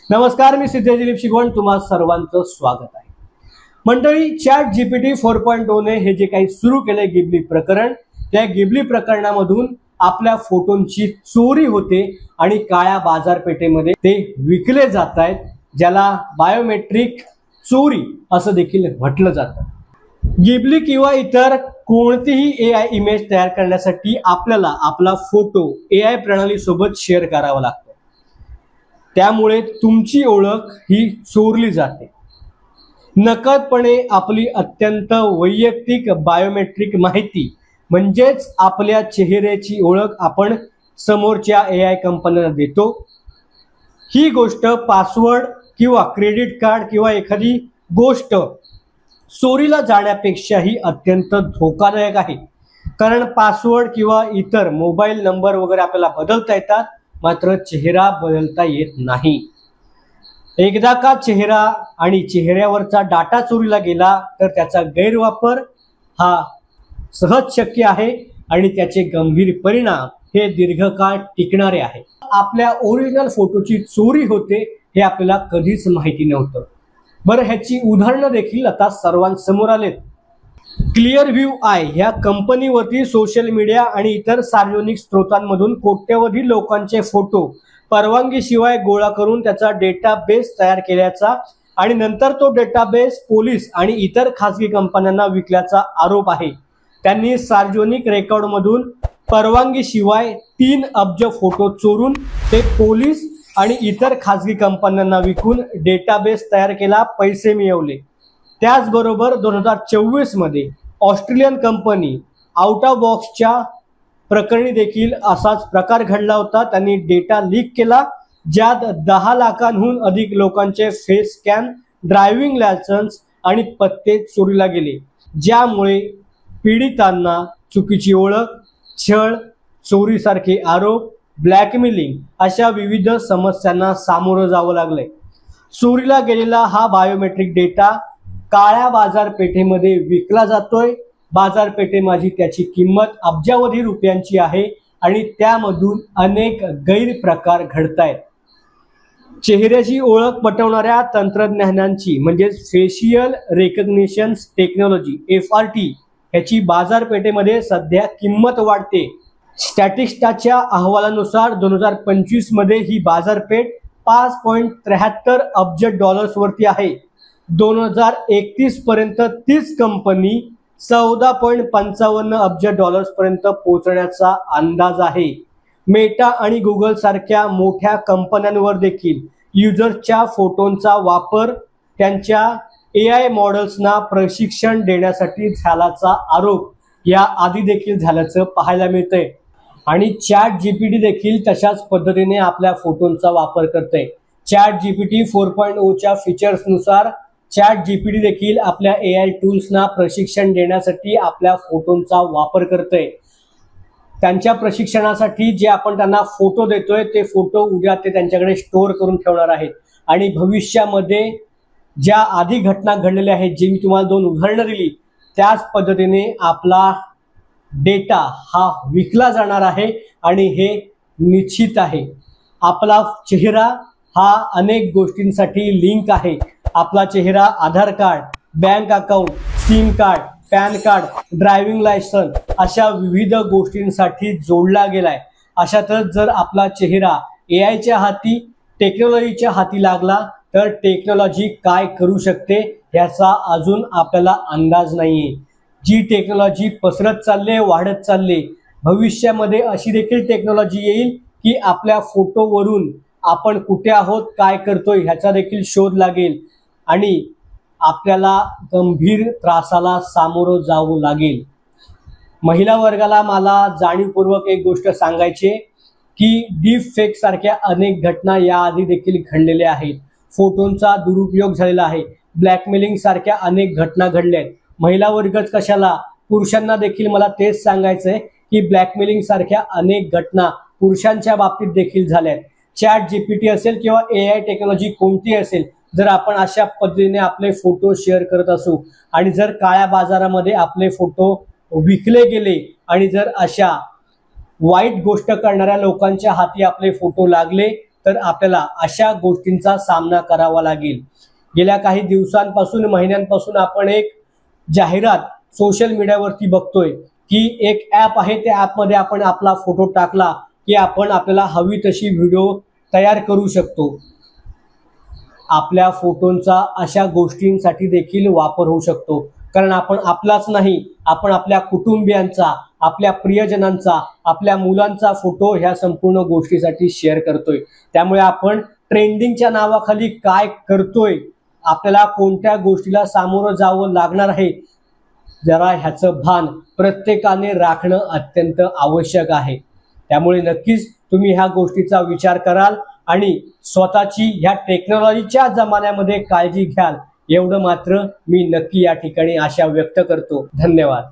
नमस्कार, मी सिद्धेश दिलीप शिगवण तुम्हा सर्वांचं स्वागत आहे। मंडळी, चॅट जीपीटी 4.0 ने हे जे काही सुरू केले गिबली प्रकरण, त्या गिबली प्रकरणामधून आपल्या फोटोंची चोरी होते आणि काळ्या बाजारपेठेमध्ये ते विकले जात आहेत, ज्याला बायोमेट्रिक चोरी असं देखील म्हटलं जातं। गिबली किंवा इतर कोणतीही एआय इमेज तयार करण्यासाठी आपल्याला आपला फोटो एआय प्रणाली सोबत शेअर करावा लागतो। त्यामुळे तुमची ओळख ही चोरली जाते। नकळतपणे आपली अत्यंत वैयक्तिक बायोमेट्रिक माहिती म्हणजेच आपल्या चेहऱ्याची ओळख आपण समोरच्या एआय कंपन्यांना देतो। ही गोष्ट पासवर्ड किंवा क्रेडिट कार्ड किंवा एखादी गोष्ट चोरीला जाण्यापेक्षाही अत्यंत धोकादायक आहे, कारण पासवर्ड किंवा इतर मोबाईल नंबर वगैरे आपल्याला बदलता येतात, मात्र चेहरा बदलता येत नाही। एकदा का चेहरा आणि चेहऱ्यावरचा डाटा चोरीला गेला तर त्याचा गैरवापर हा सहज शक्य आहे आणि त्याचे गंभीर परिणाम हे दीर्घकाळ टिकणारे आहे। आपल्या ओरिजिनल फोटोची चोरी होते हे आपल्याला कधीच माहिती नव्हतं। बरं, ह्याची उदाहरणं देखील आता सर्वांसमोर आलेत। क्लिअरव्ह्यू आय ह्या कंपनीवरती सोशल मीडिया आणि इतर सार्वजनिक स्रोतांमधून कोट्यवधी लोकांचे फोटो परवानगीशिवाय गोळा करून त्याचा डेटाबेस तयार केल्याचा आणि नंतर तो डेटाबेस पोलीस आणि इतर खासगी कंपन्यांना विकल्याचा आरोप आहे। त्यांनी सार्वजनिक रेकॉर्डमधून परवानगीशिवाय 3 अब्ज फोटो चोरून ते पोलीस आणि इतर खासगी कंपन्यांना विकून डेटाबेस तयार केला, पैसे मिळवले। त्याचबरोबर 2024 मध्ये ऑस्ट्रेलियन कंपनी आउट ऑफ बॉक्सच्या प्रकरणी देखील असाच प्रकार घडला होता। त्यांनी डेटा लीक केला, ज्यात 10 लाखांहून अधिक लोकांचे फेस स्कॅन, ड्रायव्हिंग लायसन्स आणि पत्ते चोरीला गेले, ज्यामुळे पीडितांना चुकीची ओळख, छळ, चोरीसारखे आरोप, ब्लॅकमेलिंग अशा विविध समस्यांना सामोरं जावं लागलंय। चोरीला गेलेला हा बायोमेट्रिक डेटा काळ्या बाजारपेठेमध्ये विकला जातोय। बाजारपेठेमध्ये त्याची किंमत अब्जावधी रुपयांची आहे आणि त्यामधून अनेक गैरप्रकार घडतायत। चेहऱ्याची ओळख पटवणाऱ्या तंत्रज्ञानांची म्हणजे फेशियल रेकग्निशन टेक्नॉलॉजी FRT ह्याची बाजारपेठेमध्ये सध्या किंमत वाढते। स्टॅटिस्टाच्या अहवालानुसार 2025 मध्ये ही बाजारपेठ 5.73 अब्ज डॉलर्स वरती आहे। 2031 पर्यंत तीच कंपनी 14.55 अब्ज डॉलर्स पर्यंत पोहोचण्याचा अंदाज आहे। मेटा आणि गुगल सारख्या मोठ्या कंपन्यांवर देखील युजर्सच्या फोटोंचा वापर त्यांच्या एआय मॉडेल्सना प्रशिक्षण देण्यासाठी झाल्याचा आरोप या आधी देखील झाल्याचं पाहायला मिळतंय आणि चॅट जीपीटी देखील तशाच पद्धतीने आपल्या फोटोंचा वापर करते। चॅट जीपीटी 4.0 च्या फीचर्सनुसार चॅट जीपीटी देखील आपल्या एआय टूल्सना प्रशिक्षण देण्यासाठी आपल्या फोटोंचा वापर करते। त्यांच्या प्रशिक्षणासाठी जे आपण त्यांना फोटो देतोय ते फोटो उद्या ते त्यांच्याकडे स्टोअर करून ठेवणार आहेत आणि भविष्यामध्ये ज्या आधी घटना घडलेल्या आहेत, जे मी तुम्हाला 2 उदाहरणं दिली, त्याच पद्धतीने आपला डेटा हा विकला जाणार आहे आणि हे निश्चित आहे। आपला चेहरा हा अनेक गोष्टींसाठी लिंक आहे। आपला चेहरा Aadhaar card, bank account, SIM card, PAN card, driving licence अशा विविध गोष्टींसाठी जोडला गेलाय। अशातच जर आपला चेहरा एआयच्या हाती, टेक्नॉलॉजीच्या हाती लागला तर टेक्नॉलॉजी काय करू शकते याचा अजून आपल्याला अंदाज नाहीये। जी टेक्नॉलॉजी पसरत चालले, वाढत चालले, भविष्यामध्ये अशी देखील टेक्नॉलॉजी येईल की आपल्या फोटोवरून आपण कुठे आहोत, काय करतोय ह्याचा देखील शोध लागेल आणि आपल्याला गंभीर त्रासाला सामोरं जावं लागेल। महिला वर्गाला मला जाणीवपूर्वक एक गोष्ट सांगायची की डीप फेक सारख्या अनेक घटना याआधी देखील घडलेल्या आहेत। फोटोंचा दुरुपयोग झालेला आहे, ब्लॅकमेलिंग सारख्या अनेक घटना घडल्या आहेत। महिला वर्गच कशाला, पुरुषांना देखील मला तेच सांगायचंय की ब्लॅकमेलिंग सारख्या अनेक घटना पुरुषांच्या बाबतीत देखील झाल्या। चॅट जीपीटी असेल किंवा एआय टेक्नॉलॉजी कोणती असेल, जर आपण अशा पद्धतीने आपले फोटो शेअर करत असू आणि जर काळ्या बाजारामध्ये आपले फोटो विकले गेले आणि जर अशा वाईट गोष्ट करणाऱ्या लोकांच्या हाती आपले फोटो लागले तर आपल्याला अशा गोष्टींचा सामना करावा लागेल। गेल्या काही दिवसांपासून महिन्यांपासून आपण एक जाहिरात सोशल मीडियावरती बघतोय की एक ॲप आहे, त्या ॲपमध्ये आपण आपला फोटो टाकला की आपण आपल्याला हवी तशी व्हिडिओ तयार करू शकतो। आपल्या फोटोंचा अशा गोष्टींसाठी देखील वापर होऊ शकतो, कारण आपण आपलाच नाही, आपण आपल्या कुटुंबियांचा, आपल्या प्रियजनांचा, आपल्या मुलांचा फोटो ह्या संपूर्ण गोष्टीसाठी शेअर करतोय। त्यामुळे आपण ट्रेंडिंगच्या नावाखाली काय करतोय, आपल्याला कोणत्या गोष्टीला सामोरं जावं लागणार आहे, जरा ह्याचं भान प्रत्येकाने राखणं अत्यंत आवश्यक आहे। त्यामुळे नक्कीच तुम्ही ह्या गोष्टीचा विचार कराल आणि स्वतःची ह्या टेक्नॉलॉजीच्या जमान्यामध्ये काळजी घ्याल, एवढं मात्र मी नक्की या ठिकाणी आशा व्यक्त करतो। धन्यवाद।